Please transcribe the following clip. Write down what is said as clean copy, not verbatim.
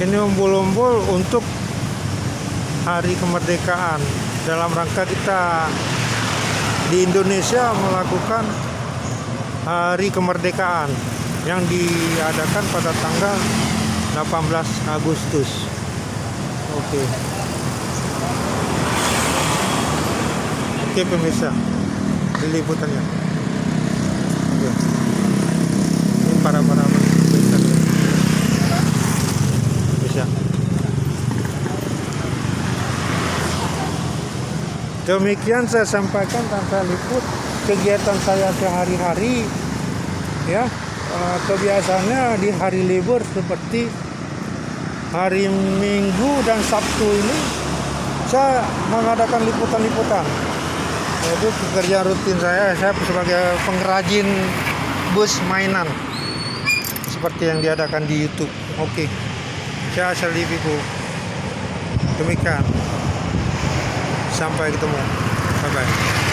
Ini umbul-umbul untuk hari kemerdekaan, dalam rangka kita di Indonesia melakukan hari kemerdekaan yang diadakan pada tanggal 18 Agustus. Oke. Oke pemirsa, ini liputannya. Oke. Ini para pemirsa. Bisa. Demikian saya sampaikan tanpa liput kegiatan saya sehari-hari, ya. Kebiasaannya di hari libur seperti hari Minggu dan Sabtu ini saya mengadakan liputan-liputan. Itu pekerjaan rutin saya sebagai pengrajin bus mainan seperti yang diadakan di YouTube. Oke, saya asal di Vivo. Demikian, sampai ketemu, bye bye.